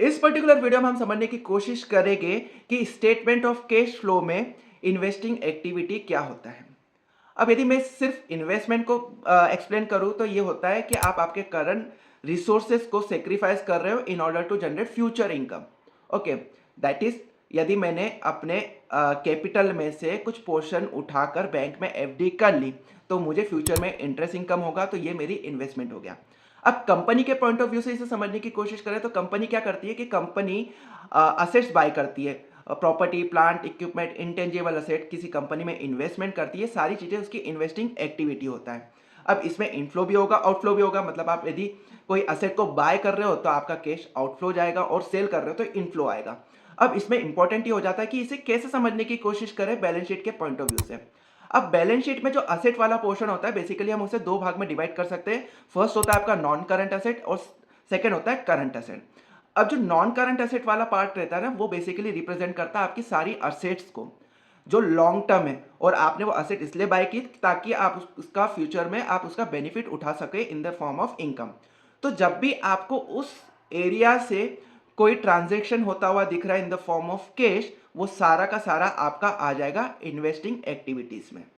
इस particular video में हम समझने की कोशिश करेंगे कि स्टेटमेंट ऑफ कैश फ्लो में इन्वेस्टिंग एक्टिविटी क्या होता है। अब यदि मैं सिर्फ इन्वेस्टमेंट को एक्सप्लेन करूं तो ये होता है कि आप आपके करंट रिसोर्सेज को सेक्रीफाइस कर रहे हो in order to generate future income. Okay, that is यदि मैंने अपने कैपिटल में से कुछ पोर्शन उठाकर बैंक में एफडी कर ली तो मुझे फ्यूचर में इंटरेस्ट इनकम होगा, तो ये मेरी इन्वेस्टमेंट हो गया। अब कंपनी के पॉइंट ऑफ व्यू से इसे समझने की कोशिश करें तो कंपनी क्या करती है कि कंपनी असेट्स बाय करती है, property, plant, equipment, intangible asset किसी कंपनी में इन्वेस्टमेंट करती है, सारी चीजें उसकी इन्वेस्टिंग एक्टिविटी होता है। अब इसमें इनफ्लो भी होगा, आउटफ्लो भी होगा, मतलब आप यदि कोई असेट को बाय कर रहे हो तो आपका कैश आउटफ्लो जाएगा और सेल कर रहे हो तो इनफ्लो आएगा। अब इसमें इंपॉर्टेंट ये हो जाता है कि इसे कैसे समझने की कोशिश करें बैलेंस शीट के पॉइंट ऑफ व्यू से। अब बैलेंस शीट में जो असेट वाला पोर्शन होता है बेसिकली हम उसे दो भाग में डिवाइड कर सकते हैं। फर्स्ट होता है आपका नॉन करंट असेट और सेकंड होता है करंट असेट। अब जो नॉन करंट एसेट वाला पार्ट रहता है ना, वो बेसिकली रिप्रेजेंट करता है आपकी सारी असेट्स को जो लॉन्ग टर्म है, और आपने वो असेट इसलिए बाय की ताकि आप उसका फ्यूचर में आप उसका बेनिफिट उठा सके in the form of income. तो जब भी आपको उस एरिया से कोई ट्रांजेक्शन होता हुआ दिख रहा है in the form of cash, वो सारा का सारा आपका आ जाएगा इन्वेस्टिंग एक्टिविटीज में।